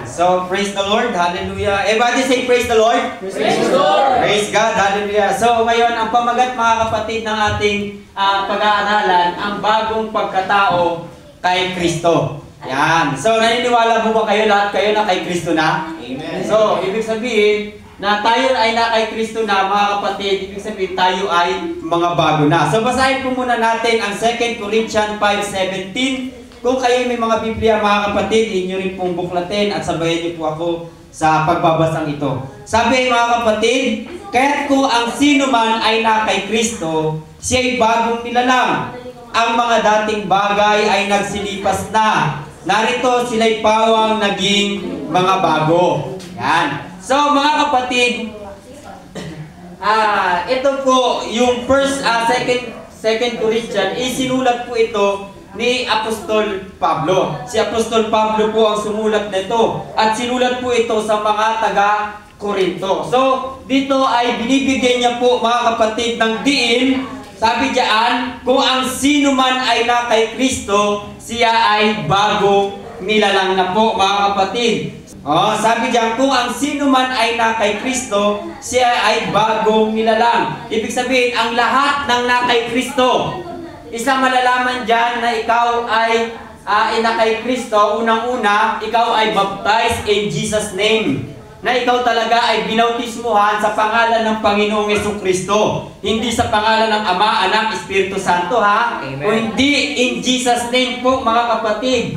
So, praise the Lord. Hallelujah. Everybody say praise the Lord. Praise the Lord. Praise God. Hallelujah. So, ngayon, ang pamagat mga kapatid ng ating pag-aaralan, ang bagong pagkatao kay Kristo. Yan. So, naniniwala mo ba kayo lahat kayo na kay Kristo na? Amen. So, ibig sabihin, na tayo ay na kay Kristo na, mga kapatid, ibig sabihin tayo ay mga bago na. So, basahin po muna natin ang 2 Corinthians 5:17. Kung kayo may mga Biblia, mga kapatid, inyo rin pong buklatin at sabayan niyo po ako sa pagbabasang ito. Sabi, mga kapatid, kaya't kung ang sino man ay na kay Kristo, siya ay bagong nilalang. Ang mga dating bagay ay nagsilipas na. Narito sila'y pawang naging mga bago. Yan. So, mga kapatid, ito po yung 2 Corinthians, isinulat po ito ni Apostol Pablo. Si Apostol Pablo po ang sumulat nito at sinulat po ito sa mga taga-Korinto. So, dito ay binibigyan niya po, mga kapatid, ng diin. Sabi diyan, kung ang sino man ay na kay Kristo, siya ay bago nilalang na po, mga kapatid. Sabi diyan, kung ang sino man ay na kay Kristo, siya ay bagong nilalang. Ibig sabihin, ang lahat ng na kay Kristo, isang malalaman dyan na ikaw ay ina kay Kristo, unang-una, ikaw ay baptized in Jesus' name. Na ikaw talaga ay binautismuhan sa pangalan ng Panginoong Jesucristo. Hindi sa pangalan ng Ama, Anak, Espiritu Santo, ha? Amen. O hindi in Jesus' name po, mga kapatid.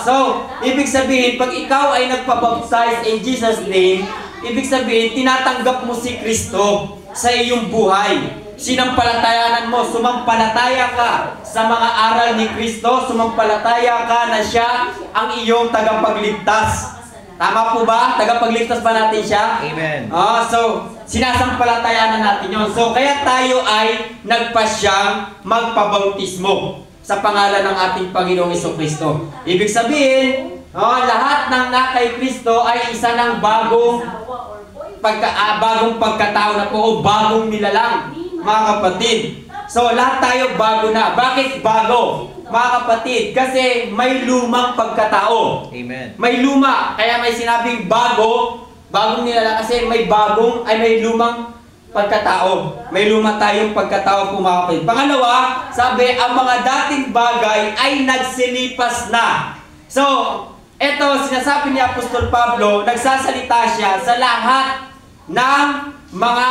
So, ibig sabihin, pag ikaw ay nagpabaptize in Jesus' name, ibig sabihin, tinatanggap mo si Kristo sa iyong buhay. Sinampalatayanan mo, sumampalataya ka sa mga aral ni Kristo, sumampalataya ka na siya ang iyong tagapagligtas. Tama po ba? Tagapagligtas ba natin siya? Amen. So, sinasampalatayanan natin yun. So, kaya tayo ay nagpasyang magpabautismo sa pangalan ng ating Panginoong Jesucristo. Ibig sabihin, lahat ng na kay Kristo ay isa ng bagong pagkatao na po o bagong nilalang, mga kapatid. So, lahat tayo bago na. Bakit bago, mga kapatid? Kasi may lumang pagkatao. Amen. May luma. Kaya may sinabing bagong nilalang kasi may lumang pagkatao. May luma tayong pagkatao po, mga kapatid. Pangalawa, sabi, ang mga dating bagay ay nagsilipas na. So, ito, sinasabi ni Apostol Pablo, nagsasalita siya sa lahat ng mga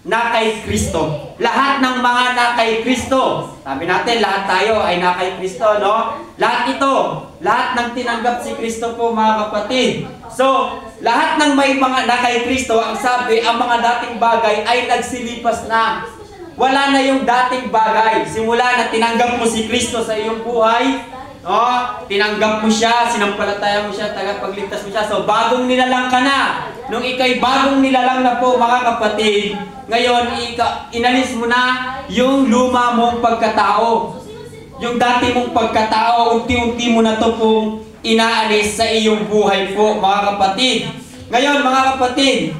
na kay Kristo. Lahat ng mga na kay Kristo. Sabi natin, lahat tayo ay na kay Kristo, no? Lahat ito, lahat ng tinanggap si Kristo po, mga kapatid. So, lahat ng may mga na kay Kristo, ang sabi, ang mga dating bagay ay nagsilipas na. Wala na yung dating bagay. Simula na tinanggap mo si Kristo sa iyong buhay, tinanggap mo siya, sinampalataya mo siya, tagapagligtas mo siya. So, bagong nilalang ka na. Nung ikay bagong nilalang na po, mga kapatid, ngayon, inalis mo na yung luma mong pagkatao. Yung dati mong pagkatao, unti-unti mo na to pong inaalis sa iyong buhay po, mga kapatid. Ngayon, mga kapatid,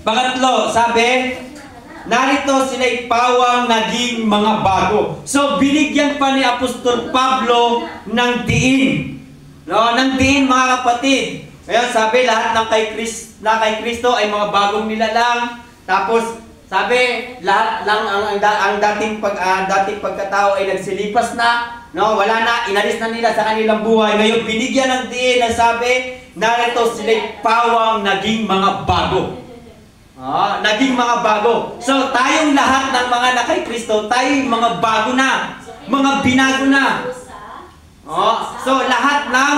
pangatlo, sabi, narito sila'y pawang naging mga bago. So, binigyan pa ni Apostol Pablo ng diin. Ng diin, mga kapatid. Ngayon, sabi, lahat ng na kay Kristo ay mga bagong nilalang. Tapos, sabi, lahat lang ang dating pagkatao ay nagsilipas na. Wala na, inalis na nila sa kanilang buhay. Ngayon, binigyan ng diin na sabi, narito sila'y pawang naging mga bago. Naging mga bago. So, tayong lahat ng mga na kay Kristo, tayong mga bago na. Mga binago na. So, lahat ng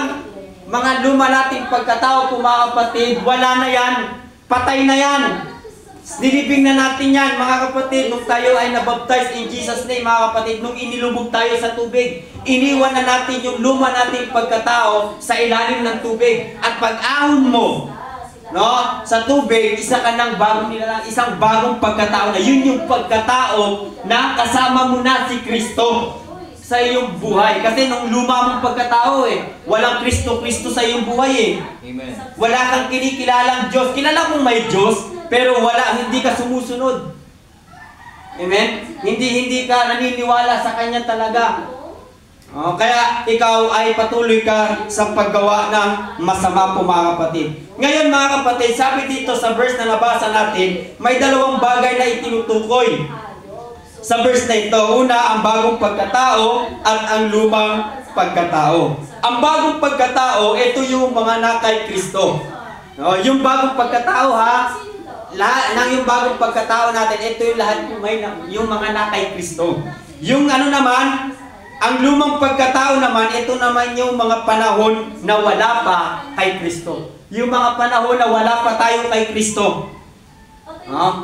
mga luma nating pagkatao, mga kapatid, wala na yan. Patay na yan. Nilibing na natin yan, mga kapatid. Nung tayo ay nabaptize in Jesus' name, mga kapatid, nung inilubog tayo sa tubig, iniwan na natin yung luma nating pagkatao sa ilalim ng tubig. At pag-ahon mo, sa tubig, isa ka ng bagong nilalang, isang bagong pagkatao na. Yun yung pagkatao na kasama mo na si Kristo sa iyong buhay. Kasi nung luma mong pagkatao, walang Kristo sa iyong buhay. Amen. Wala kang kinikilalang Diyos. Kilala mong may Diyos, pero hindi ka sumusunod. Amen? Hindi ka naniniwala sa Kanya talaga. Kaya ikaw ay patuloy ka sa paggawa ng masama po mga kapatid. Ngayon mga kapatid, sabi dito sa verse na nabasa natin, may dalawang bagay na itinutukoy sa verse na ito. Una, ang bagong pagkatao at ang lumang pagkatao. Ang bagong pagkatao, ito yung mga na kay Kristo. Yung bagong pagkatao lahat ng yung bagong pagkatao natin, ito yung lahat yung mga na kay Kristo. Yung ano naman, ang lumang pagkatao naman, ito naman yung mga panahon na wala pa kay Kristo. Yung mga panahon na wala pa tayo kay Kristo.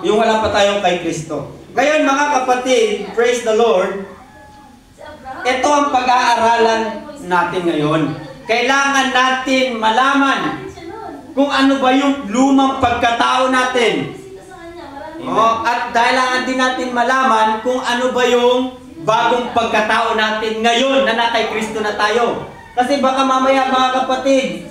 Yung wala pa tayo kay Kristo. Ngayon mga kapatid, praise the Lord, ito ang pag-aaralan natin ngayon. Kailangan natin malaman kung ano ba yung lumang pagkatao natin. At kailangan din natin malaman kung ano ba yung bagong pagkatao natin ngayon na kay Kristo na tayo. Kasi baka mamaya mga kapatid,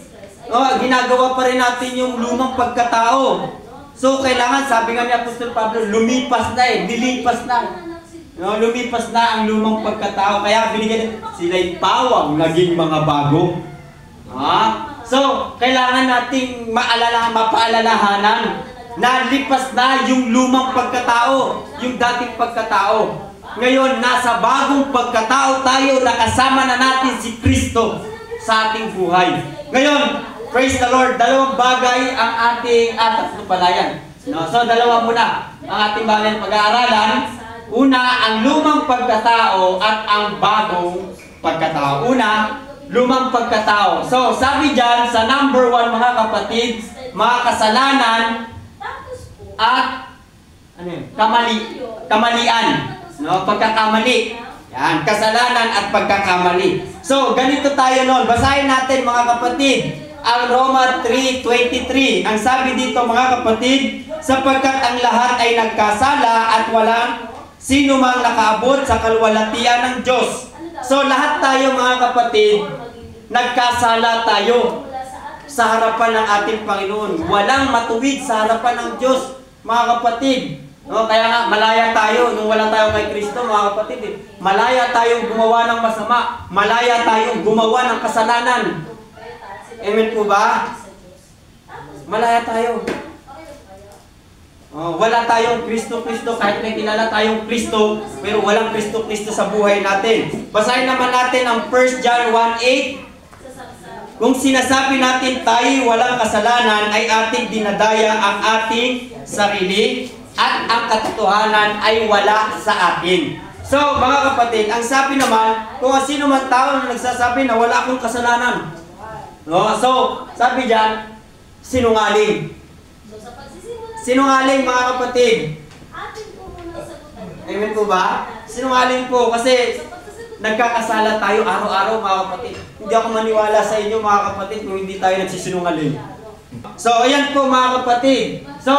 ginagawa pa rin natin yung lumang pagkatao. So kailangan, sabi nga ni Apostol Pablo, lumipas na nilipas na. Lumipas na ang lumang pagkatao. Kaya binigyan sila'y pawang naging mga bago. So kailangan nating mapaalalahanan na lipas na yung lumang pagkatao, yung dating pagkatao. Ngayon, nasa bagong pagkatao tayo, nakasama na natin si Kristo sa ating buhay. Ngayon, praise the Lord, dalawang bagay ang ating tatlo pala yan. So, dalawa muna ang ating bagay pag-aaralan. Una, ang lumang pagkatao at ang bagong pagkatao. Una, lumang pagkatao. So, sabi dyan sa number 1 mga kapatid, mga kasalanan at kamalian. Pagkakamali. Yan, kasalanan at pagkakamali. So, ganito tayo noon. Basahin natin mga kapatid ang Roma 3:23. Ang sabi dito mga kapatid, sapagkat ang lahat ay nagkasala at walang sino mang nakaabot sa kalwalhatian ng Diyos. So, lahat tayo mga kapatid, nagkasala tayo sa harapan ng ating Panginoon. Walang matuwid sa harapan ng Diyos, mga kapatid. Kaya nga, malaya tayo nung wala tayo kay Kristo, mga kapatid. Malaya tayong gumawa ng masama. Malaya tayong gumawa ng kasalanan. Amen po ba? Malaya tayo. Wala tayong Kristo, kahit may kilala tayong Kristo, pero walang Kristo sa buhay natin. Basahin naman natin ang 1 John 1:8. Kung sinasabi natin tayo walang kasalanan, ay ating dinadaya ang ating sarili, at ang katotohanan ay wala sa atin. So, mga kapatid, ang sabi naman, kung sino man tao na nagsasabi na wala akong kasalanan. So, sabi dyan, sinungaling. Sinungaling mga kapatid. Amen po ba? Sinungaling po kasi nagkakasala tayo araw-araw mga kapatid. Hindi ako maniwala sa inyo mga kapatid kung hindi tayo nagsisinungaling. So, ayan po mga kapatid. So,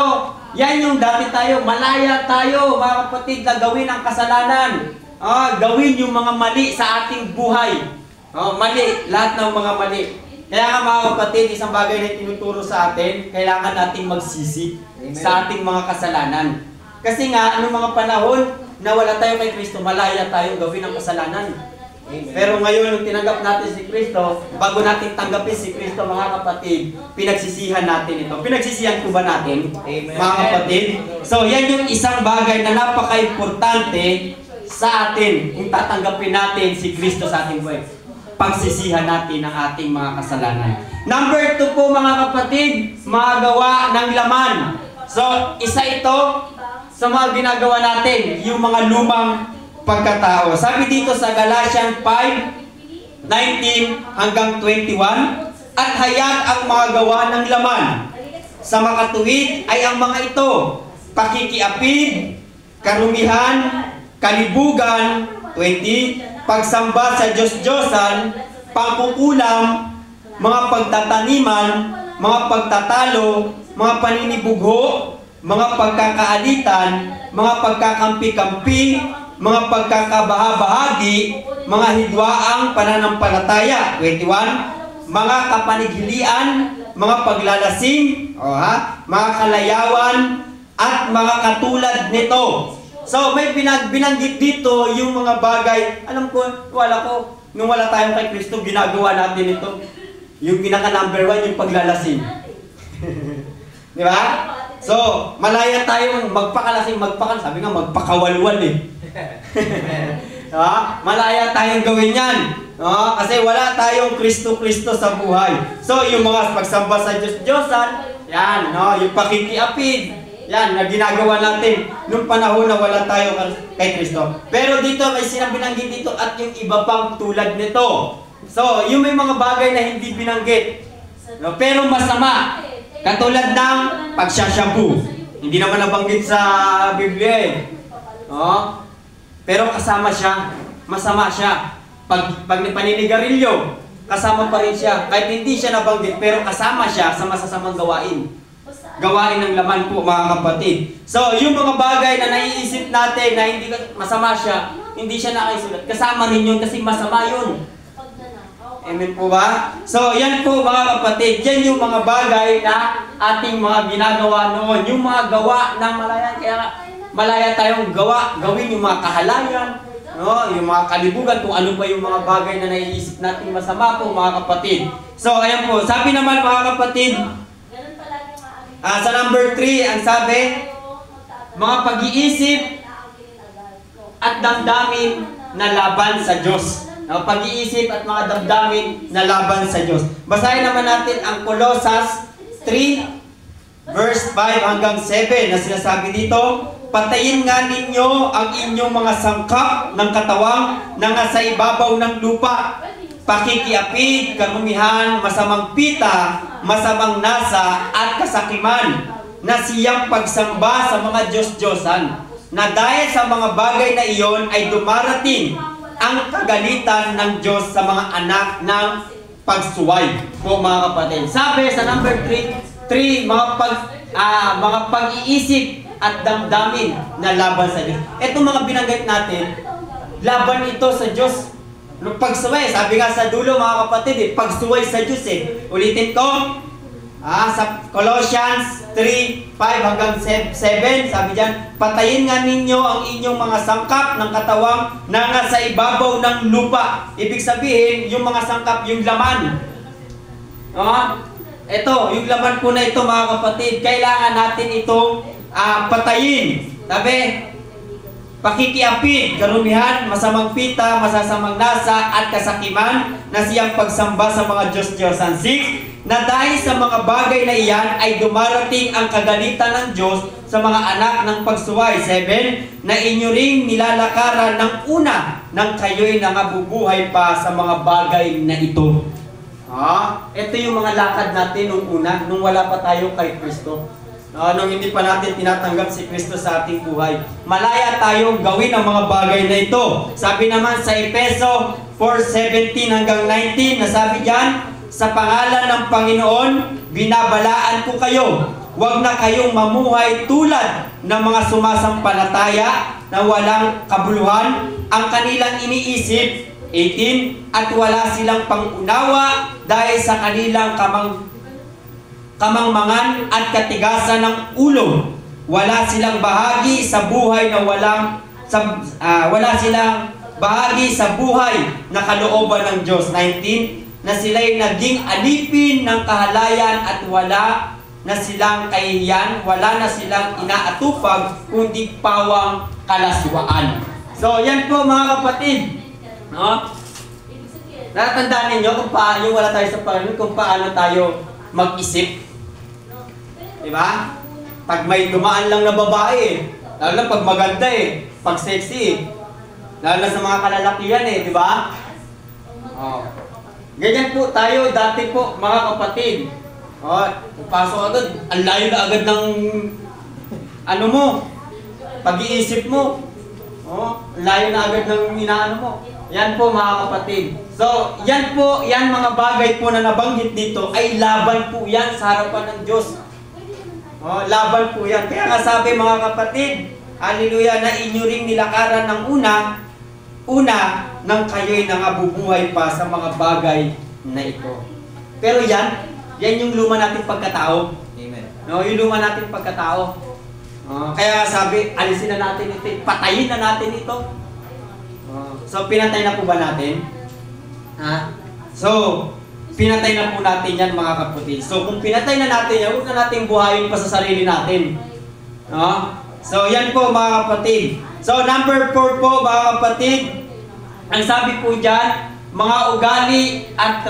yan yung dati tayo, malaya tayo mga kapatid na gawin ang kasalanan. Gawin yung mga mali sa ating buhay. Mali, lahat ng mga mali. Kaya nga mga kapatid, isang bagay na tinuturo sa atin, kailangan nating magsisi sa ating mga kasalanan. Kasi nga, anong mga panahon na wala tayo kay Kristo, malaya tayo gawin ang kasalanan. Amen. Pero ngayon, nung tinanggap natin si Kristo, bago natin tanggapin si Kristo, mga kapatid, pinagsisihan natin ito. Pinagsisihan ko ba natin, Amen, mga kapatid? So, yan yung isang bagay na napaka-importante sa atin kung tatanggapin natin si Kristo sa ating buhay. Pagsisihan natin ang ating mga kasalanan. Number 2 po mga kapatid, mga gawa ng laman. So, isa ito sa mga ginagawa natin, yung mga lumang pagkatao. Sabi dito sa Galatians 5:19 hanggang 21, at hayag ang mga gawa ng laman. Sa makatuwid ay ang mga ito, pakikiapid, karumihan, kalibugan, 20, pagsamba sa Diyos-Diyosan, pangkukulam, mga pagtataniman, mga pagtatalo, mga paninibugho, mga pagkakaalitan, mga pagkakampi-kampi, mga pagkakabaha-bahagi, mga hidwaang pananampalataya, 21, mga kapanighilian, mga paglalasing, mga kalayawan, at mga katulad nito. So, may binanggit dito yung mga bagay. Alam ko, wala ko, nung wala tayong kay Kristo, ginagawa natin ito. Yung pinaka number 1, yung paglalasing. Di ba? So, malaya tayong magpakalasing, sabi nga, magpakawalwal eh. Malaya tayong gawin yan. Kasi wala tayong Kristo-Kristo sa buhay. So, yung mga pagsamba sa Diyos-Diyosan, yan, yung pakikiapid, yan, na ginagawa natin nung panahon na wala tayo kay Kristo. Pero dito, may binanggit dito at yung iba pang tulad nito. So, yung may mga bagay na hindi binanggit, pero masama. Katulad ng pagsashabu. Hindi naman nabanggit sa Biblia eh. Pero kasama siya. Masama siya. Pag paninigarilyo, kasama pa rin siya. Kahit hindi siya nabanggit, pero kasama siya sa masasamang gawain. Gawain ng laman po, mga kapatid. So, yung mga bagay na naiisip natin na hindi masama siya, hindi siya nakaisulat. Kasama rin yun kasi masama yun. Amen po ba? So, yan po mga kapatid. Yan yung mga bagay na ating mga ginagawa noon. Yung mga gawa ng malayan. Kaya malaya tayong gawin yung mga kahalayan, yung mga kalibugan, kung ano pa yung mga bagay na naiisip natin masama po mga kapatid. So, ayan po. Sabi naman mga kapatid, sa number 3, ang sabi, mga pag-iisip at damdamin na laban sa Diyos. Pag-iisip at mga damdamin na laban sa Diyos. Basahin naman natin ang Colosas 3, verse 5 hanggang 7 na sinasabi dito, patayin nga ninyo ang inyong mga sangkap ng katawang na nasa ibabaw ng lupa. Pakikiapid, karumihan, masamang pita, masamang nasa, at kasakiman, na siyang pagsamba sa mga Diyos-Diyosan, na dahil sa mga bagay na iyon ay dumarating ang kagalitan ng Diyos sa mga anak ng pagsuway. Po mga kapatid. Sabi sa number 3, mga pag-iisip at damdamin na laban sa Diyos. Itong mga binanggit natin, laban ito sa Diyos. Pagsuway, sabi nga sa dulo mga kapatid, pagsuway sa Diyos eh. Ulitin ko, sa Colossians 3, 5 hanggang 7, sabi dyan, patayin nga ninyo ang inyong mga sangkap ng katawang na nasa ibabaw ng lupa. Ibig sabihin, yung mga sangkap, yung laman. Ito, yung laman po na ito mga kapatid, kailangan natin itong patayin. Sabi, pakikiapid, karumihan, masamang pita, masasamang nasa, at kasakiman, na siyang pagsamba sa mga Diyos-Diyosan. 6, na dahil sa mga bagay na iyan ay dumarating ang kagalitan ng Diyos sa mga anak ng pagsuway. 7, na inyo ring nilalakaran ng una nang kayo'y nangabubuhay pa sa mga bagay na ito. Ito yung mga lakad natin nung una, nung wala pa tayo kay Kristo. Nung hindi pa natin tinatanggap si Kristo sa ating buhay. Malaya tayong gawin ang mga bagay na ito. Sabi naman sa Efeso 4:17 hanggang 19, nasabi dyan, sa pangalan ng Panginoon, binabalaan ko kayo. Huwag na kayong mamuhay tulad ng mga sumasampalataya na walang kabuluhan ang kanilang iniisip. 18, at wala silang pangunawa dahil sa kanilang kamangmangan at katigasan ng ulo. Wala silang bahagi sa buhay na wala silang bahagi sa buhay na kalooban ng Diyos. 19, na sila'y naging alipin ng kahalayan at wala na silang kahihiyan, wala na silang inaatupag, kundi pawang kalaswaan. So, yan po mga kapatid. Natatandaan ninyo kung paano wala tayo sa Panginoon, kung paano tayo mag-isip. Diba? Pag may dumaan lang na babae, lalo na pag maganda pag sexy lalo na sa mga kalalakihan diba? Ganyan po tayo dati po mga kapatid. Pasok agad, ang layo na agad ng pag-iisip mo. Layo na agad ng inaano mo. Yan po mga kapatid. So, yan mga bagay po na nabanggit dito ay laban po yan sa harapan ng Diyos. Laban po yan. Kaya nga sabi mga kapatid, hallelujah, na inyo ring nilakaran ng una nang kayo'y nangabubuhay pa sa mga bagay na ito. Pero yan yung luma nating pagkatao. Amen. Yung luma nating pagkatao. Kaya sabi, alisin na natin ito, patayin na natin ito. So, pinatay na po ba natin? Ha? So, pinatay na po natin yan mga kapatid. So, kung pinatay na natin yan, huwag na natin buhayin pa sa sarili natin. No? So, yan po mga kapatid. So, number 4 po mga kapatid, ang sabi po dyan, mga ugali at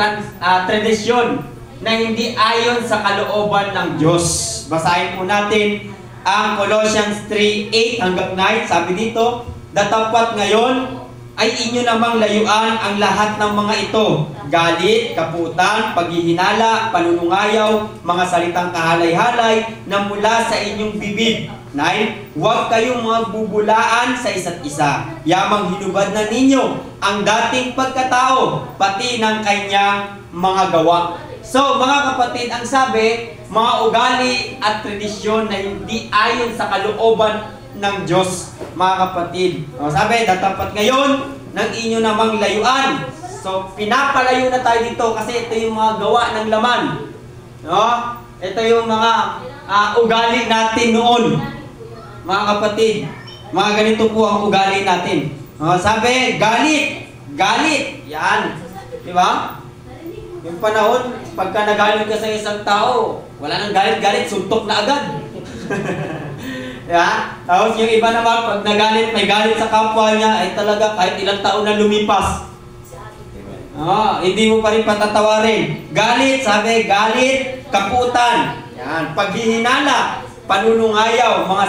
tradisyon na hindi ayon sa kalooban ng Diyos. Basahin po natin ang Colossians 3:8 hanggang 9. Sabi dito, datapat ngayon ay inyo namang layuan ang lahat ng mga ito. Galit, kaputan, paghihinala, panunungayaw, mga salitang kahalay-halay na mula sa inyong bibig. 9. Huwag kayong magbubulaan sa isa't isa. Yamang hinubad na ninyo ang dating pagkatao, pati ng kanyang mga gawa. So, mga kapatid, ang sabi, mga ugali at tradisyon na hindi ayon sa kalooban ng Diyos, mga kapatid. O, sabi, datapat ngayon ng inyo namang layuan. So, pinapalayo na tayo dito kasi ito yung mga gawa ng laman. No? Ito yung mga ugali natin noon, mga kapatid. Mga ganito po ang ugali natin. O, sabi, galit. Galit. Yan. Di ba? Yung panahon, pagka nagalit ka sa isang tao, wala nang galit-galit, suntok na agad. Yeah? Tapos yung iba naman, pag nagalit, may galit sa kapwa niya, ay talaga kahit ilang taon na lumipas. Hindi mo pa rin patatawarin. Galit, sabi, galit, kaputan. Yan. Paghihinala, panunungayaw, mga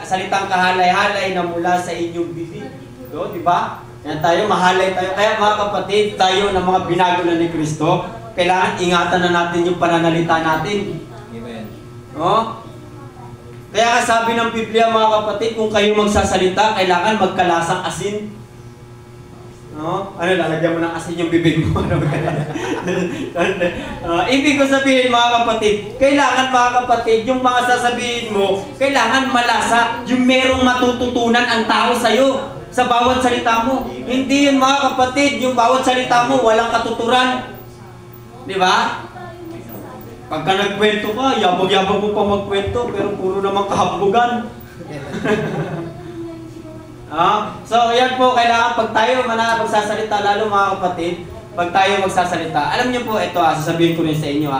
salitang kahalay-halay na mula sa inyong bibig. So, di ba? Yan tayo, mahalay tayo. Kaya mga kapatid, tayo na mga binago na ni Kristo, kailangan ingatan na natin yung pananalita natin. Amen. No? Kaya sabi ng Biblia mga kapatid, kung kayo magsasalita, kailangan magkalasang asin. No? Ano, lalagyan mo ng asin yung bibig mo. Ibig ko sabihin mga kapatid, kailangan mga kapatid, yung mga sasabihin mo, kailangan malasa, yung merong matututunan ang tao sa'yo. Sa bawat salita mo. Hindi yun mga kapatid, yung bawat salita mo, walang katuturan. Di ba? Pagka nagkwento ka, yabag-yabag mo pa magkwento, pero puro naman kahablugan. So, yan po, kailangan pag tayo magsasalita, lalo mga kapatid, pag tayo magsasalita, alam niyo po, ito sasabihin ko rin sa inyo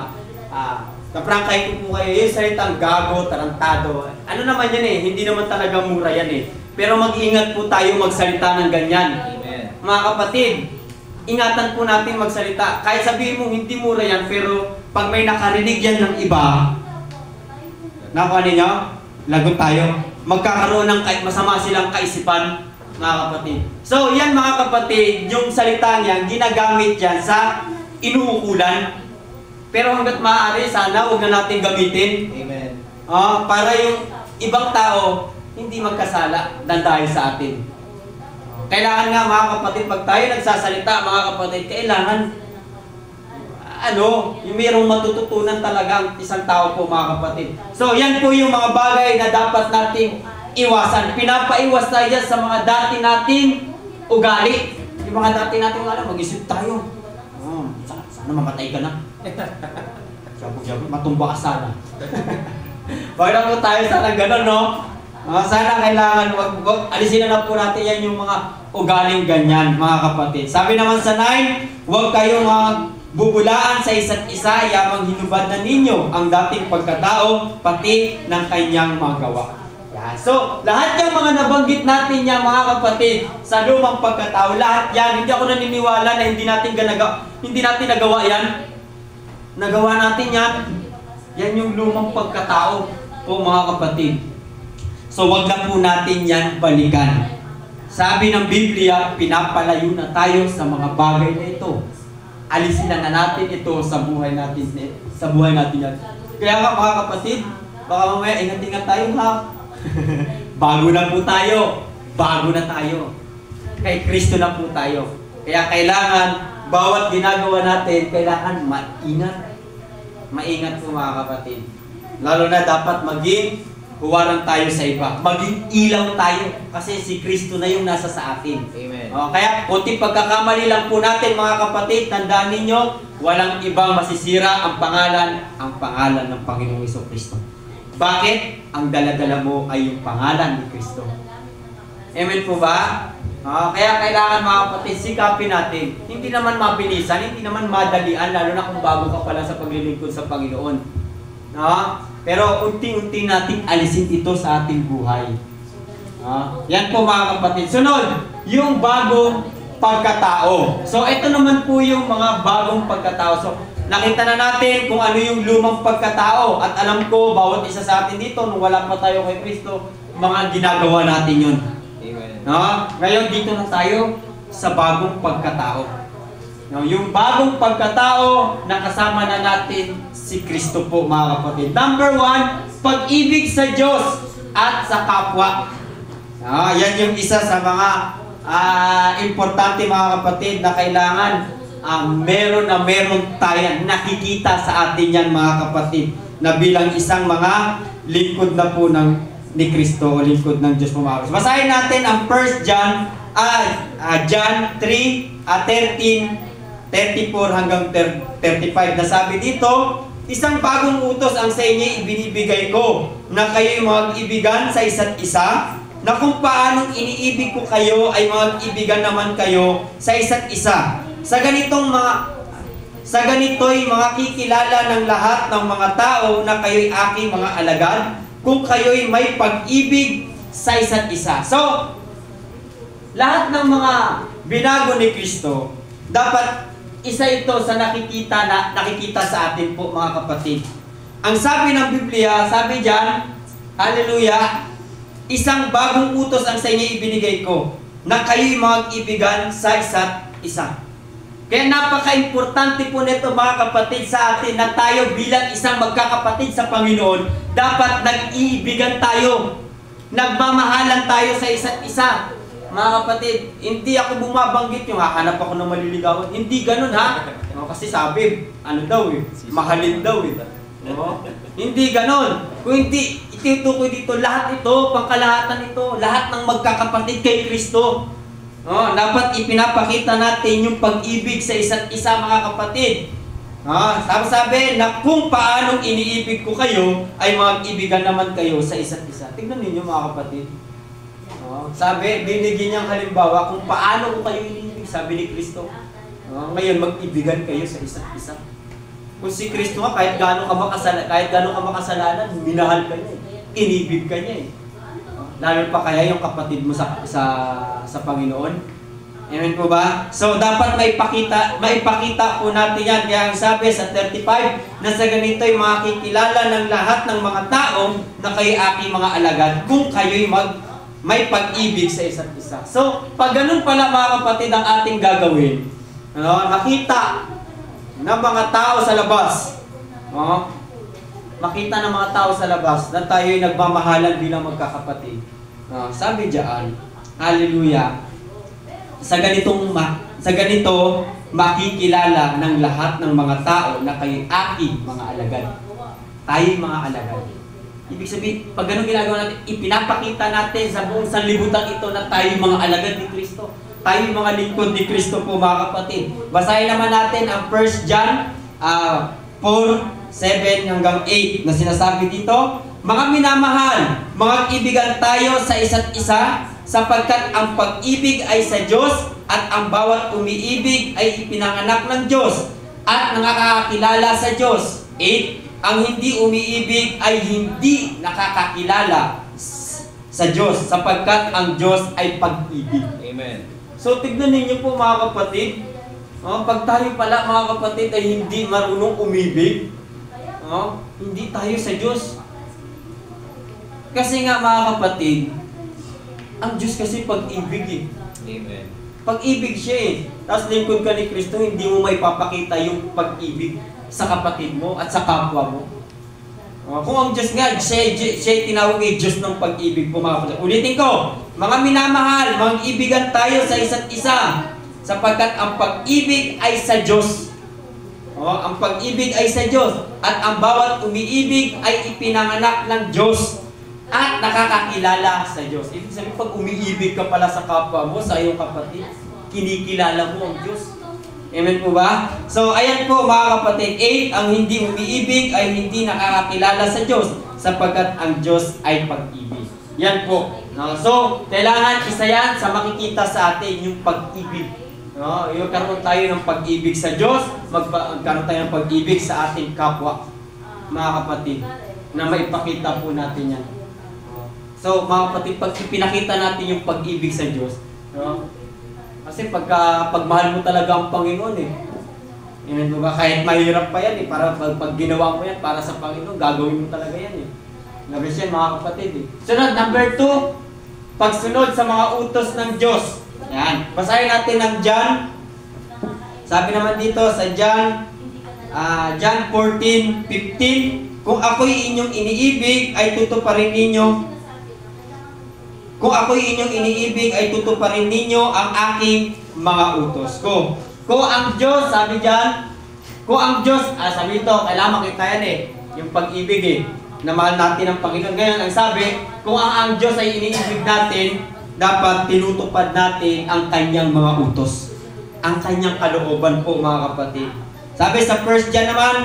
kaprangkay ko po kayo, yung salitang gago, tarantado, ano naman yan hindi naman talaga mura yan Pero mag-ingat po tayo magsalita ng ganyan. Amen. Mga kapatid, ingatan po natin magsalita. Kahit sabihin mo hindi mura yan, pero pag may nakarinig yan ng iba, nakuha ninyo, lagot tayo. Magkakaroon ng masama silang kaisipan, mga kapatid. So, yan mga kapatid, yung salita niyan, ginagamit yan sa inuukulan. Pero hanggat maaari, sana huwag na natin gamitin. Amen. Para yung ibang tao, hindi magkasala dahil sa atin. Kailangan nga mga kapatid, pag tayo nagsasalita mga kapatid, kailangan yung mayroong matututunan talaga ang isang tao po mga kapatid. So yan po yung mga bagay na dapat nating iwasan. Pinapaiwas tayo dyan sa mga dati nating ugali. Yung mga dati nating mag-isip tayo. Sana mamatay ka na. Siyabog-siyabog, matumba ka sana. Bakit po tayo sana ganun, no? Sana kailangan, alisin na po natin yan yung mga ugaling ganyan, mga kapatid. Sabi naman sa 9, huwag kayong bubulaan sa isa't isa, yamang hinubad na ninyo ang dating pagkatao, pati ng kanyang mga gawa. Yan. So, lahat yung mga nabanggit natin yan, mga kapatid, sa lumang pagkatao, lahat yan, hindi ako naniniwala na hindi natin nagawa yan. Nagawa natin yan. Yan yung lumang pagkatao po, mga kapatid. So, wag na po natin yan balikan. Sabi ng Biblia, pinapalayo na tayo sa mga bagay na ito. Alisin na natin ito sa buhay natin. Yan. Kaya nga mga kapatid, baka mamaya ingat-ingat tayo Bago na po tayo. Bago na tayo. Kay Kristo na po tayo. Kaya kailangan, bawat ginagawa natin, kailangan maingat. Maingat po mga kapatid. Lalo na dapat maging huwarang tayo sa iba. Maging ilaw tayo. Kasi si Kristo na yung nasa sa atin. Amen. Kaya, kunting pagkakamali lang po natin mga kapatid, tandaan ninyo, walang ibang masisira ang pangalan ng Panginoong Jesucristo. Bakit? Ang dala-dala mo ay yung pangalan ni Kristo. Amen po ba? Kaya kailangan mga kapatid, sikapin natin. Hindi naman mabilisan, hindi naman madalian, lalo na kung bago ka pala sa paglilingkod sa Panginoon. Pero unti-unti natin alisin ito sa ating buhay. Yan po mga kapatid. Sunod, yung bagong pagkatao. So ito naman po yung mga bagong pagkatao. So nakita na natin kung ano yung lumang pagkatao. At alam ko, bawat isa sa atin dito, nung wala pa tayo kay Kristo, mga ginagawa natin yun. Ngayon dito na tayo sa bagong pagkatao. Yung bagong pagkatao, nakasama na natin si Kristo po mga kapatid. Number 1, pag-ibig sa Diyos at sa kapwa. Yan yung isa sa mga importante mga kapatid na kailangan meron tayo nakikita sa atin yan mga kapatid na bilang isang mga lingkod na po ni Kristo o lingkod ng Diyos po mga kapatid. Basahin natin ang 1 John 3:13-34 hanggang 35 na sabi dito, isang bagong utos ang sa inyo ibinibigay ko na kayo'y mag-ibigan sa isa't isa, na kung paanong iniibig ko kayo ay mag-ibigan naman kayo sa isa't isa. Sa ganito'y makikilala ng lahat ng mga tao na kayo'y aking mga alagad, kung kayo'y may pag-ibig sa isa't isa. So, lahat ng mga binago ni Kristo, dapat isa ito sa nakikita sa atin po mga kapatid. Ang sabi ng Biblia, sabi diyan, hallelujah, isang bagong utos ang sa inyo ibinigay ko, na kayo'y mag-ibigan sa isa't isa. Kaya napaka-importante po nito mga kapatid sa atin na tayo bilang isang magkakapatid sa Panginoon, dapat nag-iibigan tayo, nagmamahalan tayo sa isa't isa. Mga kapatid, hindi ako bumabanggit yung hahanap ako ng maliligawan. Hindi ganun kasi sabi, mahalin daw Hindi ganun. Kung hindi, itutukoy dito, lahat ito, pangkalahatan ito, lahat ng magkakapatid kay Kristo. Dapat ipinapakita natin yung pag-ibig sa isa't isa mga kapatid. Sabi na kung paanong iniibig ko kayo, ay mag-ibigan naman kayo sa isa't isa. Tingnan ninyo mga kapatid. Sabi, binigyan niyang halimbawa kung paano ko kayo iniibig, sabi ni Kristo. Ngayon, mag-ibigan kayo sa isa't isa. Kung si Kristo kahit gaano ka makasalanan, minahal ka niya, inibig ka niya . Lalo pa kaya yung kapatid mo sa Panginoon. Amen po ba? So dapat maipakita po natin yan. Kaya ang sabi sa 35, na sa ganito'y makikilala ng lahat ng mga tao na kayo aking mga alagad, kung kayo'y may pag-ibig sa isa't isa. So pag ganun pala mga kapatid ang ating gagawin, makita ng mga tao sa labas, makita ng mga tao sa labas na tayo'y nagmamahalan bilang magkakapatid. Sabi diyan, hallelujah, sa ganito makikilala ng lahat ng mga tao na kayo'y aking mga alagad. Tayo'y mga alagad. Ibig sabihin, pag ganun ginagawa natin, ipinapakita natin sa buong sanlibutan ito na tayo'y mga alagad ni Kristo. Tayo'y mga lingkod ni Kristo po mga kapatid. Basahin naman natin ang 1 John 4:7 hanggang 8 na sinasabi dito, mga minamahal, mag-ibigan tayo sa isa't isa, sapagkat ang pag-ibig ay sa Diyos at ang bawat umiibig ay ipinanganak ng Diyos at nakakakilala sa Diyos. 8. Ang hindi umiibig ay hindi nakakakilala sa Diyos, sapagkat ang Diyos ay pag-ibig. Amen. So tignan ninyo po mga kapatid, pag tayo pala mga kapatid ay hindi marunong umibig, hindi tayo sa Diyos. Kasi nga mga kapatid, ang Diyos kasi pag-ibig . Amen. Pag-ibig siya . Tapos lingkod ka ni Kristo, hindi mo may papakita yung pag-ibig sa kapatid mo at sa kapwa mo. Kung ang Diyos nga, siya tinawag ay Diyos ng pag-ibig po mga kapatid. Ulitin ko, mga minamahal, mag-ibigan tayo sa isa't isa, sapagkat ang pag-ibig ay sa Diyos. Ang pag-ibig ay sa Diyos at ang bawat umiibig ay ipinanganak ng Diyos at nakakakilala sa Diyos. Ibig sabihin, pag umiibig ka pala sa kapwa mo, sa iyong kapatid, kinikilala mo ang Diyos. Amen po ba? So, ayan po mga kapatid. 8, ang hindi umiibig ay hindi nakakakilala sa Diyos, sapagkat ang Diyos ay pag-ibig. Yan po. No? So, kailangan isa yan sa makikita sa atin, yung pag-ibig. No? Yung karoon tayo ng pag-ibig sa Diyos, magkaroon tayo ng pag-ibig sa ating kapwa, mga kapatid, na maipakita po natin yan. So, mga kapatid, pag ipinakita natin yung pag-ibig sa Diyos, no? Kasi pagmahal mo talaga ang Panginoon Amen po ba? Kahit mahirap pa yan para pag ginawa mo yan para sa Panginoon, gagawin mo talaga yan Labis yan mga kapatid Sunod, number 2, pagsunod sa mga utos ng Diyos. Yan. Basahin natin ng John. Sabi naman dito sa John 14:15, kung ako'y inyong iniibig, ay tutuparin ninyo. Kung ako'y inyong iniibig, ay tutuparin ninyo ang aking mga utos ko. Kung ang Diyos, sabi dyan, kung ang Diyos, sabi ito, kailangan makita yan yung pag-ibig na mahal natin ang Panginoon. Ngayon, ang sabi, kung ang Diyos ay iniibig natin, dapat tinutupad natin ang kanyang mga utos. Ang kanyang kalooban po, mga kapatid. Sabi sa 1 John naman,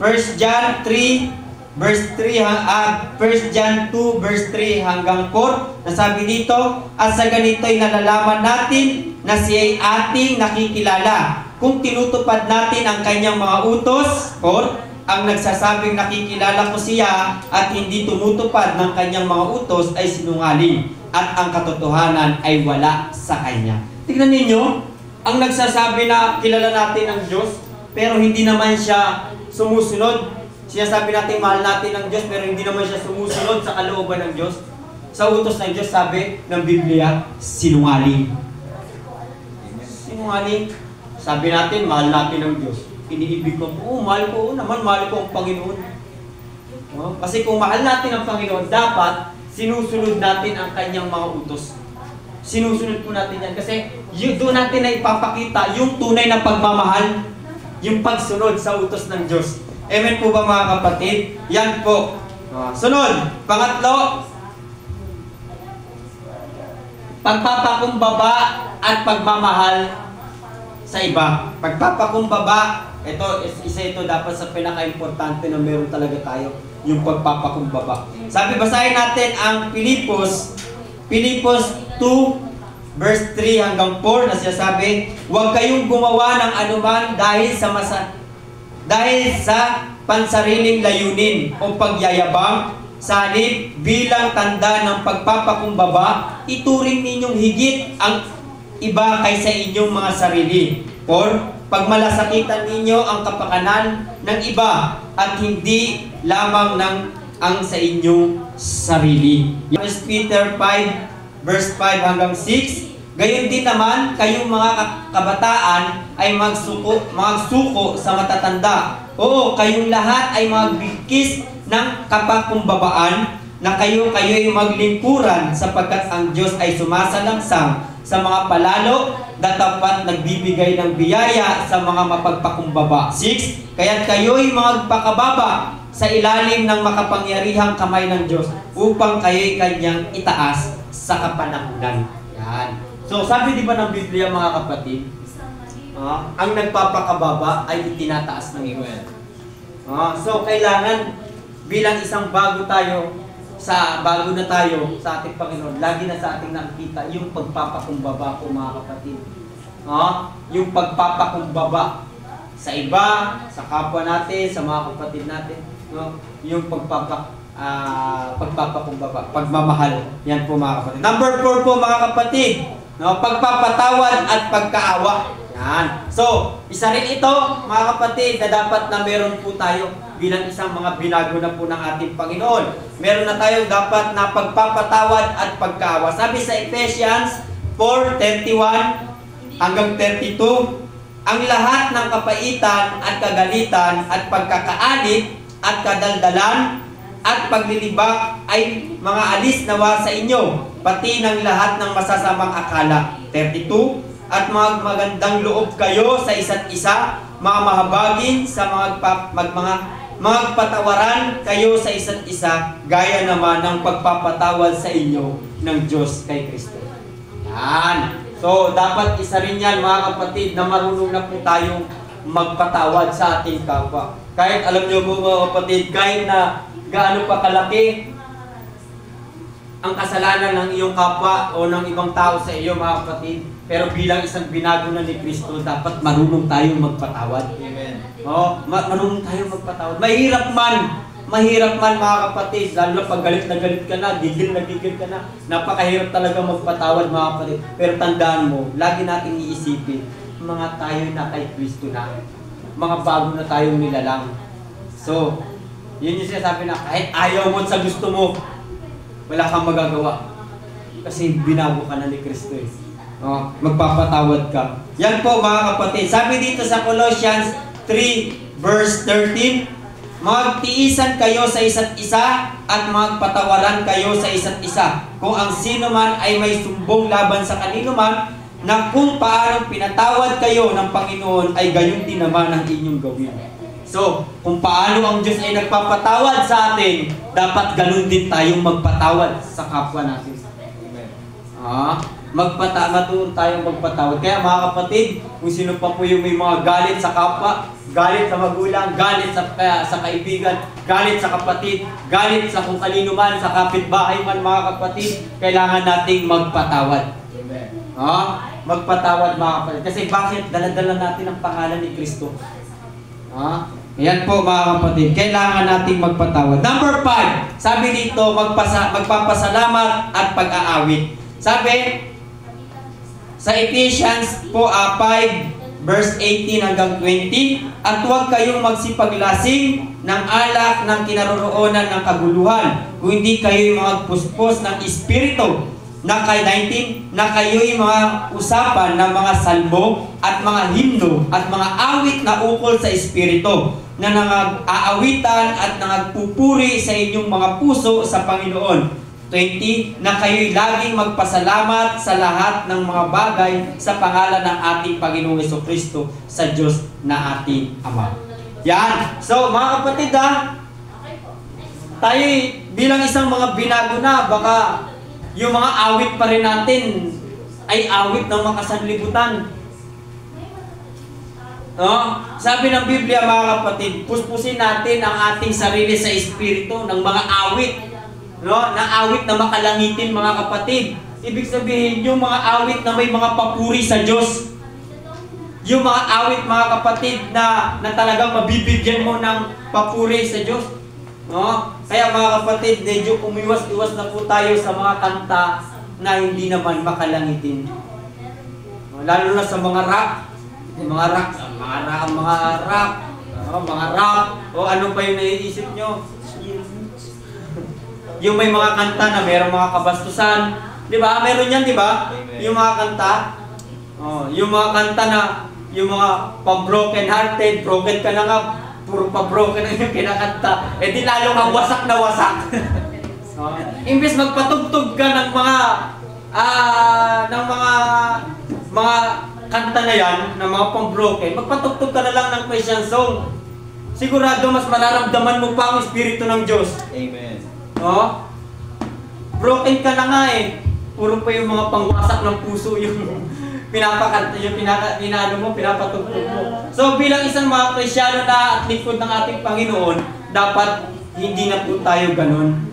1 John 3, verse 3, 1 John 2, verse 3 hanggang 4, nasabi dito, at sa ganito'y nalalaman natin na siya'y ating nakikilala kung tinutupad natin ang kanyang mga utos, or ang nagsasabing nakikilala ko siya at hindi tumutupad ng kanyang mga utos ay sinungaling at ang katotohanan ay wala sa kanya. Tignan ninyo, ang nagsasabi na kilala natin ang Diyos pero hindi naman siya sumusunod. Sinasabi natin mahal natin ang Diyos pero hindi naman siya sumusunod sa kalooban ng Diyos. Sa utos ng Diyos, sabi ng Biblia, sinungaling. Sinungaling. Sabi natin, mahal natin ang Diyos. Iniibig ko po, mahal ko naman, mahal ko ang Panginoon. Kasi kung mahal natin ang Panginoon, dapat sinusunod natin ang kanyang mga utos. Sinusunod po natin yan. Kasi doon natin na ipapakita yung tunay na pagmamahal, yung pagsunod sa utos ng Diyos. Amen po ba mga kapatid? Yan po. Sunod, pangatlo, pagpapakumbaba at pagmamahal sa iba. Pagpapakumbaba, isa ito dapat sa pinaka-importante na meron talaga tayo, yung pagpapakumbaba. Sabi, basahin natin ang Pilipos 2, verse 3 hanggang 4 na sinasabi, huwag kayong gumawa ng anuman dahil sa pansariling layunin o pagyayabang, sa halip bilang tanda ng pagpapakumbaba, ituring ninyong higit ang iba kaysa inyong mga sarili. Or pagmalasakitan ninyo ang kapakanan ng iba at hindi lamang ang sa inyong sarili. 1 Peter 5, verse 5 hanggang 6, gayon din naman, kayong mga kabataan ay magsuko sa matatanda. Oo, kayong lahat ay magbigkis ng kapakumbabaan na kayo'y maglingkuran sapagkat ang Diyos ay sumasalangsang sa mga palalo na tapat nagbibigay ng biyaya sa mga mapagpakumbaba. 6, kaya't kayo'y magpakababa sa ilalim ng makapangyarihang kamay ng Diyos upang kayo'y kanyang itaas sa kapanahunan. Yan. So, sabi di ba ng Biblia mga kapatid, ang nagpapakababa ay itinataas ng iba. So, kailangan bilang isang bago na tayo sa ating Panginoon, lagi na sa ating nakikita yung pagpapakumbaba po mga kapatid. Yung pagpapakumbaba sa iba, sa kapwa natin, sa mga kapatid natin. Yung pagpapakumbaba, pagmamahal. Yan po mga kapatid. Number 4 po mga kapatid, pagpapatawad at pagkaawa. Yan. So, isa rin ito mga kapatid na dapat na meron po tayo bilang isang mga binago na po ng ating Panginoon. Meron na tayo dapat na pagpapatawad at pagkaawa. Sabi sa Ephesians 4:31 hanggang 32, ang lahat ng kapaitan at kagalitan at pagkakaalit at kadaldalan at paglilibak ay mga alis nawa sa inyo, pati ng lahat ng masasamang akala. 32, at magandang loob kayo sa isa't isa, mga mahabagin sa magpatawaran kayo sa isa't isa, gaya naman ng pagpapatawad sa inyo ng Diyos kay Kristo. Yan. So, dapat isa rin yan mga kapatid na marunong na po tayong magpatawad sa ating kapwa. Kahit alam nyo po mga kapatid, kahit na gaano pa kalaki ang kasalanan ng iyong kapwa o ng ibang tao sa iyo, mga kapatid. Pero bilang isang binago na ni Kristo, dapat marunong tayong magpatawad. Amen. Marunong tayong magpatawad. Mahirap man mga kapatid, lalo na pag galit na galit ka na, gigil ka na. Napakahirap talaga magpatawad, mga kapatid. Pero tandaan mo, lagi nating iisipin, mga tayo na kay Kristo na. Mga bago na tayong nilalang. So, yun yung sinasabi na kahit ayaw mo sa gusto mo, wala kang magagawa. Kasi binago ka na ni Kristo eh. Magpapatawad ka. Yan po mga kapatid. Sabi dito sa Colossians 3 verse 13, magtiisan kayo sa isa't isa at magpatawaran kayo sa isa't isa. Kung ang sino man ay may sumbong laban sa kanino man, na kung paano pinatawad kayo ng Panginoon ay gayon din naman ang inyong gawin. So, kung paano ang Diyos ay nagpapatawad sa atin, dapat ganun din tayong magpatawad sa kapwa natin. Matuto tayong magpatawad. Kaya mga kapatid, kung sino pa po yung may mga galit sa kapwa, galit sa magulang, galit sa kaibigan, galit sa kapatid, galit sa kung kanino man, sa kapitbahay man mga kapatid, kailangan nating magpatawad. Magpatawad mga kapatid. Kasi bakit? Dala-dala natin ang pangalan ni Kristo. Ayan po mga kapatid, kailangan nating magpatawad. Number 5, sabi dito, magpapasalamat at pag-aawit. Sabi, sa Ephesians po 5 verse 18 hanggang 20, at huwag kayong magsipaglasing ng alak ng kinaroroonan ng kaguluhan, kung hindi kayo magpuspos ng Espiritu, na kayo'y mga usapan ng mga salmo at mga himno at mga awit na ukol sa Espiritu, na nang-aawitan at nangagpupuri sa inyong mga puso sa Panginoon. 20, na kayo'y laging magpasalamat sa lahat ng mga bagay sa pangalan ng ating Panginoong Jesucristo sa Diyos na ating Ama. Yan. So mga kapatid tayo bilang isang mga binago na, baka yung mga awit pa rin natin ay awit ng makasanlibutan. Sabi ng Biblia mga kapatid, puspusin natin ang ating sarili sa Espiritu ng mga awit. Na awit na makalangitin mga kapatid. Ibig sabihin, yung mga awit na may mga papuri sa Diyos. Yung mga awit mga kapatid na talagang mabibigyan mo ng papuri sa Diyos. Kaya mga kapatid, medyo umiwas-iwas na po tayo sa mga kanta na hindi naman makalangitin. Lalo na sa mga rap. Mga rap, o ano pa yung naiisip nyo? Yung may mga kanta na mayroong mga kabastusan, di ba? Meron yan, di ba? Yung mga kanta, yung mga kanta na, yung mga pa-broken hearted, broken ka na nga, puro pa-broken na yung kinakanta, di lalo kang wasak na wasak. Imbes magpatugtog ka ng mga kanta na yan, ng mga pang-broken, magpatugtog ka na lang ng Christian song. Sigurado mas mararamdaman mo pa ang Espiritu ng Diyos. Amen. Broken ka na nga eh. Puro pa yung mga pangwasak ng puso yung pinapakanta, yung pinapatugtog mo. So bilang isang mga Kristyano na at likod ng ating Panginoon, dapat hindi na po tayo ganun.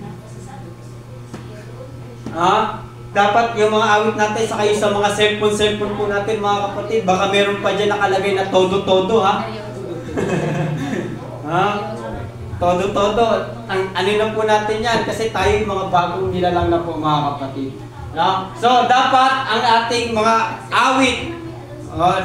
Dapat yung mga awit natin sa kayo sa mga cellphone po natin mga kapatid, baka meron pa dyan nakalagay na todo-todo Todo. Ano na po natin yan kasi tayo yung mga bagong nilalang na po mga kapatid. So dapat ang ating mga awit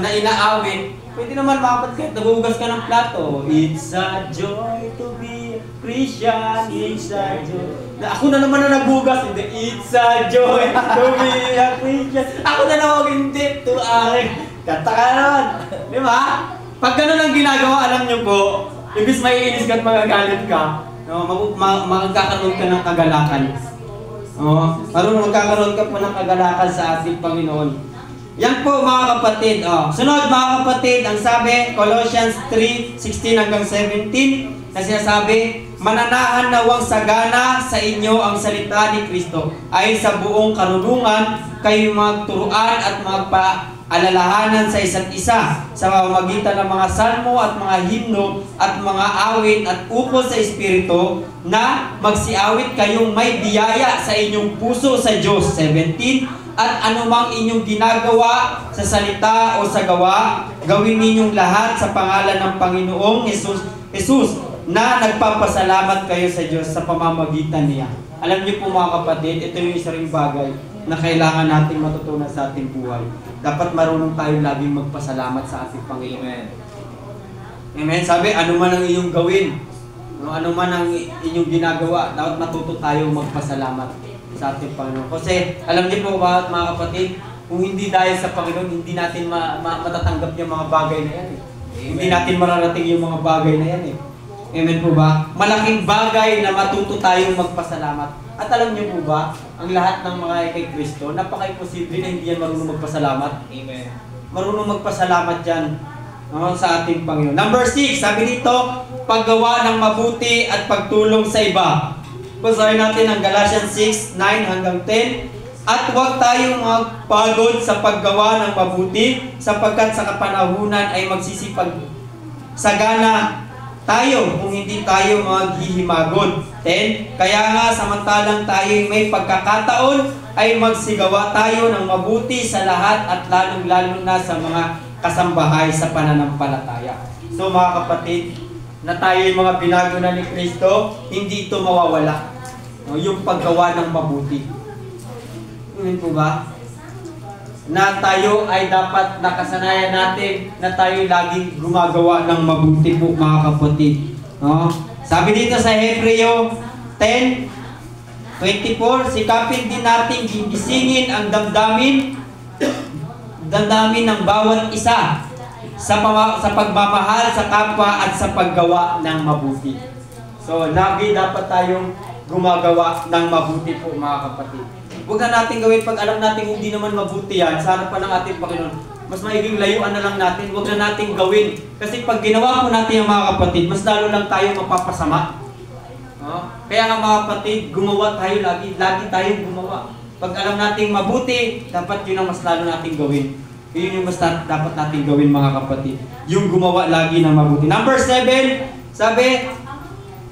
na inaawit, pwede naman mga kapatid kahit nagugas ka ng plato. It's a joy to be a Christian, it's a joy. Ako na naman na nagbugas, hindi. It's a joy to be a Christian. Ako na naman hindi to kanta ka naman. Di ba? Pag gano'n ang ginagawa, alam nyo po, ibig maiinis ka at magagalit ka, magkakaroon ka ng kagalakan. Magkakaroon ka po ng kagalakan sa ating Panginoon. Yan po mga kapatid. Sunod mga kapatid, ang sabi, Colossians 3:16 hanggang 17, na sinasabi, mananahan nawang sagana sa inyo ang salita ni Kristo ay sa buong karunungan kayo magturuan at magpaalalahanan sa isa't isa sa pamamagitan ng mga salmo at mga himno at mga awit at ukol sa Espiritu na magsiawit kayong may biyaya sa inyong puso sa Diyos. 17. At anumang inyong ginagawa sa salita o sa gawa, gawin ninyong lahat sa pangalan ng Panginoong Jesus na nagpapasalamat kayo sa Diyos sa pamamagitan niya. Alam niyo po mga kapatid, ito yung isa ring bagay na kailangan nating matutunan sa ating buhay. Dapat marunong tayo laging magpasalamat sa ating Panginoon. Amen. Sabi, ano man ang inyong gawin, ano man ang inyong ginagawa, dapat matuto tayo magpasalamat sa ating Panginoon. Kasi alam niyo po ba mga kapatid, kung hindi dahil sa Panginoon, hindi natin matatanggap yung mga bagay na yan. Hindi natin mararating yung mga bagay na yan. Amen po ba? Malaking bagay na matuto tayong magpasalamat. At alam niyo po ba, ang lahat ng mga kay Kristo, napaka-imposible na hindi yan marunong magpasalamat. Amen. Marunong magpasalamat yan sa ating Panginoon. Number 6, sabi dito, paggawa ng mabuti at pagtulong sa iba. Basahin natin ang Galatians 6:9 hanggang 10. At huwag tayong magpagod sa paggawa ng mabuti, sapagkat sa kapanahunan ay magsisipag sagana tayo kung hindi tayo maghihimagod. 10. Kaya nga samantalang tayo may pagkakataon, ay magsigawa tayo ng mabuti sa lahat at lalong-lalo na sa mga kasambahay sa pananampalataya. So mga kapatid, na tayo yung mga binago na ni Kristo, hindi ito mawawala. Yung paggawa ng mabuti. Yun po ba? Na tayo ay dapat nakasanayan natin na tayo laging gumagawa ng mabuti po mga kapatid. Sabi dito sa Hebreo 10:24, sikapin din natin gigisingin ang damdamin ng bawat isa sa pagmamahal sa kapwa at sa paggawa ng mabuti. So, lagi dapat tayong gumagawa ng mabuti po mga kapatid. Huwag na natin gawin pag alam natin hindi naman mabuti yan sa harapan ng ating Panginoon. Mas maiging layuan na lang natin, huwag na natin gawin. Kasi pag ginawa po natin yung mga kapatid, mas lalo lang tayo mapapasama. Kaya nga mga kapatid, gumawa tayo lagi tayong gumawa. Pag alam natin mabuti, dapat yun ang mas lalo natin gawin. Yun yung mas dapat natin gawin mga kapatid. Yung gumawa lagi ng mabuti. Number 7, sabi,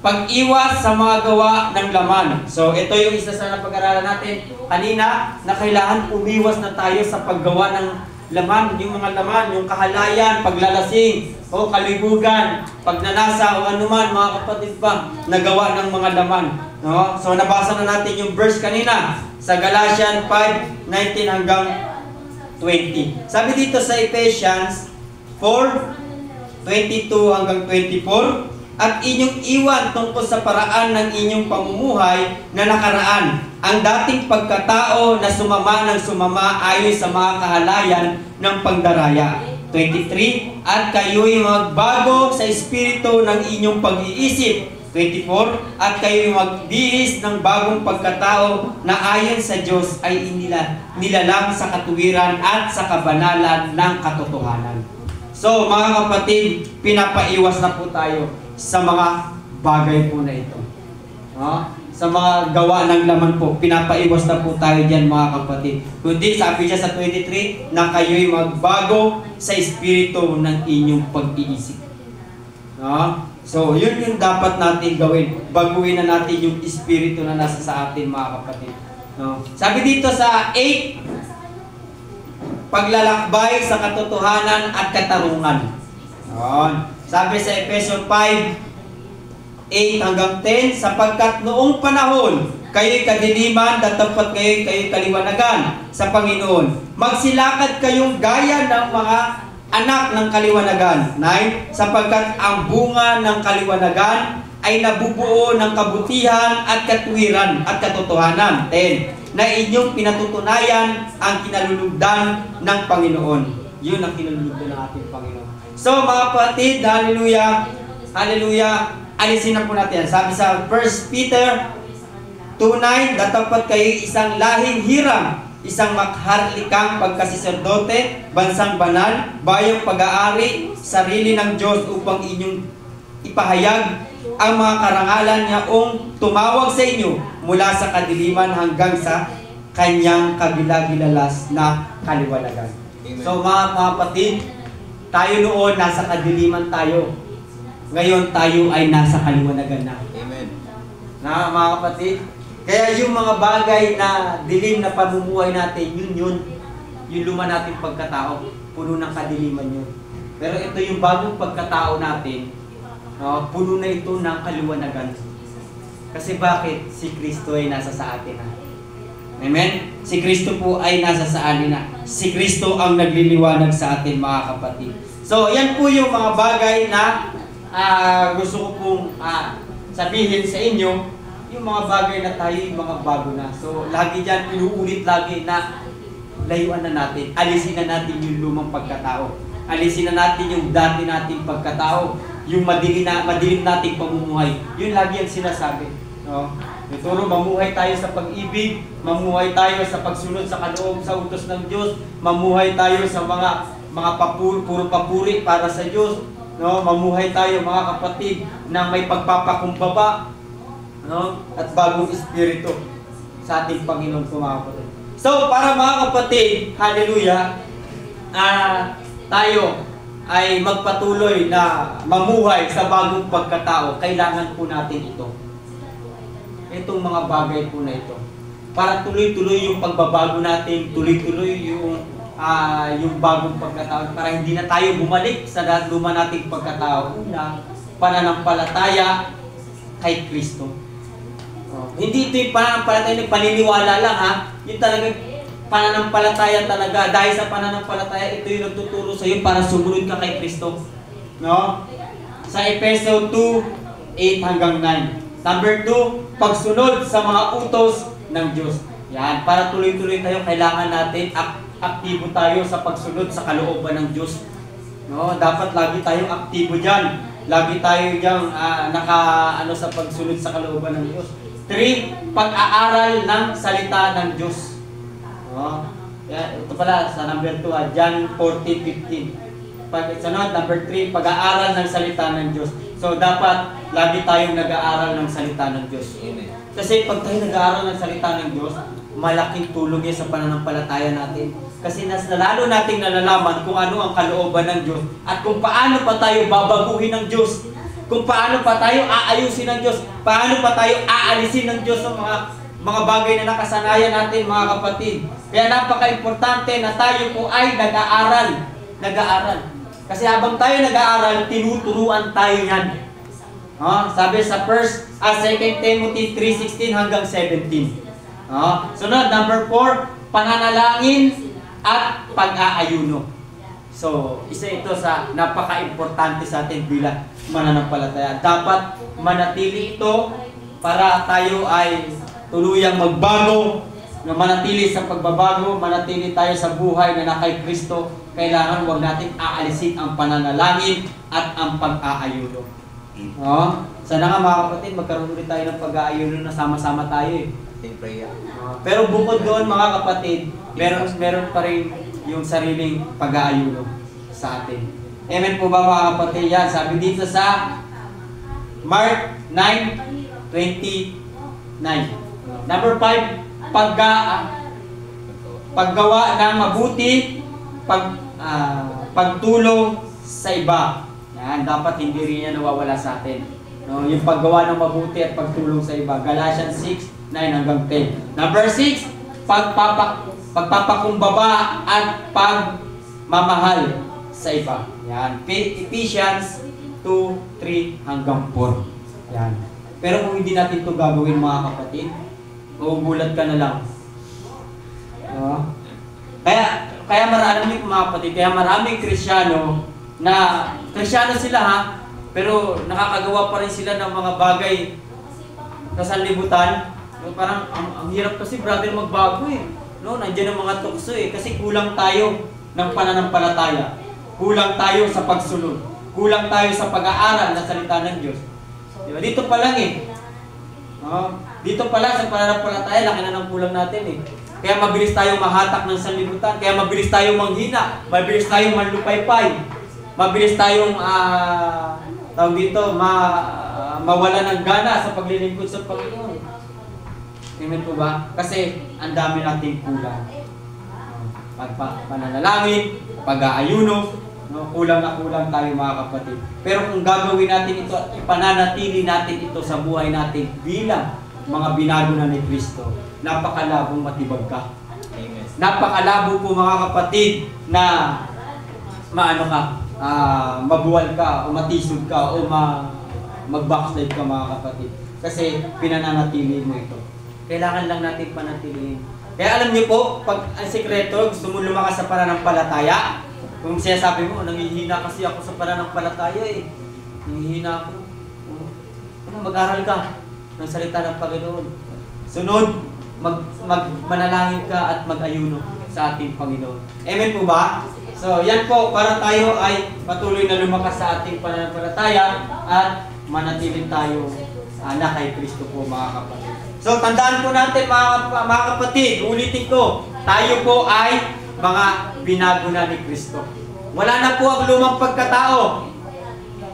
pag-iwas sa mga gawa ng laman. So, ito yung isa sa napag-aralan natin kanina, na kailangan umiwas na tayo sa paggawa ng laman. Yung mga laman, yung kahalayan, paglalasing, o kalibugan, pagnanasa, o anuman, mga kapatid pa, nagawa ng mga laman. So, nabasa na natin yung verse kanina sa Galatians 5:19 hanggang 20. Sabi dito sa Ephesians 4:22 hanggang 24, at inyong iwan tungkol sa paraan ng inyong pamumuhay na nakaraan, ang dating pagkatao na sumama ng sumama ayon sa mga kahalayan ng pagdaraya. 23, at kayo'y magbago sa espiritu ng inyong pag-iisip. 24, at kayo'y magbihis ng bagong pagkatao na ayon sa Diyos ay nilalang sa katuwiran at sa kabanalan ng katotohanan. So mga kapatid, pinapaiwas na po tayo sa mga bagay po na ito. Sa mga gawa ng laman po, pinapaiwas na po tayo dyan mga kapatid. Kundi sabi siya sa 23, na kayo'y magbago sa espiritu ng inyong pag-iisip. So, yun yung dapat natin gawin. Baguhin na natin yung espiritu na nasa sa atin mga kapatid. Sabi dito sa 8, paglalakbay sa katotohanan at katarungan. Sabi sa Efeso 5:8 hanggang 10, sapagkat noong panahon, kayo'y kadiliman, tatapat kayo'y kaliwanagan sa Panginoon. Magsilakad kayong gaya ng mga anak ng kaliwanagan. 9, sapagkat ang bunga ng kaliwanagan ay nabubuo ng kabutihan at katuwiran at katotohanan. 10, na inyong pinatutunayan ang kinalulugdan ng Panginoon. Yun ang kinalulugdan ng ating Panginoon. So mga kapatid, hallelujah, hallelujah, alisin na po natin. Sabi sa 1 Peter 2:9, datapat kayo isang lahing hiram, isang makharlikang pagkasiserdote, bansang banal, bayang pag-aari, sarili ng Diyos upang inyong ipahayag ang mga karangalan niya tumawag sa inyo mula sa kadiliman hanggang sa kanyang kagilagilalas na kaliwanagan. So mga kapatid, tayo noon nasa kadiliman tayo. Ngayon tayo ay nasa kaliwanagan na. Amen. Na mga kapatid, kaya yung mga bagay na dilim na pamumuhay natin, yung luma nating pagkatao, puno ng kadiliman yun. Pero ito yung bagong pagkatao natin, puno na ito ng kaliwanagan. Kasi bakit? Si Kristo ay nasa sa atin na. Amen? Si Kristo po ay nasa sa atin na. Si Kristo ang nagliliwanag sa atin, mga kapatid. So, yan po yung mga bagay na gusto ko pong sabihin sa inyo, yung mga bagay na tayo, yung mga bago na. So, lagi dyan, inuulit lagi na layuan na natin. Alisin na natin yung lumang pagkatao. Alisin na natin yung dati nating pagkatao. Yung madilim nating pamumuhay. Yun lagi ang sinasabi. No? Ituro, mamuhay tayo sa pag-ibig, mamuhay tayo sa pagsunod sa kaloob sa utos ng Diyos, mamuhay tayo sa mga puro papuri para sa Diyos. No? Mamuhay tayo, mga kapatid, na may pagpapakumbaba, no? At bagong espiritu sa ating Panginoon po, mga kapatid. So, para mga kapatid, hallelujah, tayo ay magpatuloy na mamuhay sa bagong pagkatao, kailangan po natin ito. Itong mga bagay po na ito. Para tuloy-tuloy yung pagbabago natin, tuloy-tuloy yung bagong pagkatao, para hindi na tayo bumalik sa luma nating pagkatao. Una, pananampalataya kay Kristo. Hindi ito yung pananampalataya ng paniniwala lang, ha? Yung talagang pananampalataya talaga. Dahil sa pananampalataya, ito yung nagtuturo sa iyo para sumunod ka kay Kristo. No? Sa Efeso 2:8 hanggang 9. Number 2, pagsunod sa mga utos ng Diyos. Yan, para tuloy-tuloy tayo, kailangan natin aktibo tayo sa pagsunod sa kalooban ng Diyos. No? Dapat lagi tayong aktibo dyan. Lagi tayo dyan sa pagsunod sa kalooban ng Diyos. 3, pag-aaral ng salita ng Diyos. No? Ito pala sa number 2, John 14:15. Sunod, number 3, pag-aaral ng salita ng Diyos. So, dapat lagi tayong nag-aaral ng salita ng Diyos. Amen. Kasi pag tayo nag-aaral ng salita ng Diyos, malaking tulong yan sa pananampalataya natin. Kasi lalo nating nalalaman kung ano ang kalooban ng Diyos at kung paano pa tayo babaguhin ng Diyos. Kung paano pa tayo aayusin ng Diyos. Paano pa tayo aalisin ng Diyos sa mga bagay na nakasanayan natin, mga kapatid. Kaya napaka-importante na tayo po ay nag-aaral. Nag-aaral. Kasi habang tayo nag-aaral, tinuturuan tayo yan. Sabi sa 2 Timothy 3:16 hanggang 17. Sunod, number 4, pananalangin at pag-aayuno. So, isa ito sa napaka-importante sa atin bilang mananampalataya. Dapat manatili ito para tayo ay tuluyang magbago, na manatili sa pagbabago, manatili tayo sa buhay na nakay Kristo. Kailangan huwag natin aalisin ang pananalangin at ang pag-aayuno. Sana nga, mga kapatid, magkaroon ulit tayo ng pag-aayuno na sama-sama tayo eh. Pero bukod doon, mga kapatid, meron pa rin yung sariling pag-aayuno sa atin. Amen po ba, mga kapatid? Yan, sabi dito sa Mark 9:29. Number 5, paggawa ng mabuti, pagtulong sa iba. Yan, dapat hindi rin yan nawawala sa atin. No, yung paggawa ng mabuti at pagtulong sa iba. Galatians 6:9 hanggang 10. Number 6, pagpapakumbaba at pagmamahal sa iba. Yan. Ephesians 2:3 hanggang 4. Yan. Pero kung hindi natin ito gagawin, mga kapatid, magugulat ka na lang. Kaya maraming mga kapatid, kaya maraming Kristiyano na Kristiyano sila, ha, pero nakakagawa pa rin sila ng mga bagay sa sanlibutan. Parang ang hirap kasi, brother, magbago eh. No, nandiyan ang mga tukso eh, kasi kulang tayo ng pananampalataya. Kulang tayo sa pagsunod. Kulang tayo sa pag-aaral ng salita ng Diyos. Diba? Dito pa lang eh. Dito pa lang sa pananampalataya, laki na ng kulang natin eh. Kaya mabilis tayong mahatak ng sanlibutan, kaya mabilis tayong manghina, mabilis tayong manlupaypay, mabilis tayong mawala ng gana sa paglilingkod sa Panginoon. Amen po ba? Kasi ang dami nating kulang. Pananalangin, pag-aayuno, no? Kulang na kulang tayo mga kapatid. Pero kung gagawin natin ito at ipananatili natin ito sa buhay natin bilang mga binago na ni Kristo, napakalabong matibag ka. Amen. Napakalabo po mga kapatid na mabuwal ka o matisod ka o mag-backslide ka mga kapatid. Kasi pinananatili mo ito. Kailangan lang natin panatilihin. Kaya alam niyo po, pag ang sekreto, gusto mo lumakas sa pananampalataya, kung siya sabi mo, nangihina kasi ako sa pananampalataya eh. Nangihina ako. Mag-aral ka ng salita ng Panginoon. Sunod, manalangin ka at mag-ayuno sa ating Panginoon. Amen po ba? So, yan po, para tayo ay patuloy na lumakas sa ating pananampalataya at manatiling tayo na kay Kristo po mga kapatid. So, tandaan po natin mga kapatid, ulitin ko, tayo po ay mga binago na ni Kristo. Wala na po ang lumang pagkatao.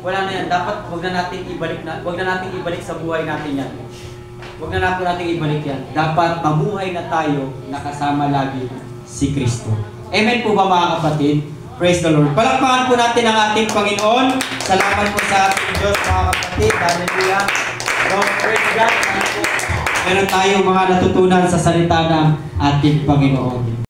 Wala na yan. Dapat wag na nating ibalik sa buhay natin yan. Wag na po nating ibalik yan. Dapat mamuhay na tayo nakasama lagi si Kristo. Amen po ba mga kapatid? Praise the Lord. Palakpakan po natin ang ating Panginoon. Salamat po sa ating Diyos mga kapatid. Hallelujah. So, praise God. Meron tayong mga natutunan sa salita ng ating Panginoon.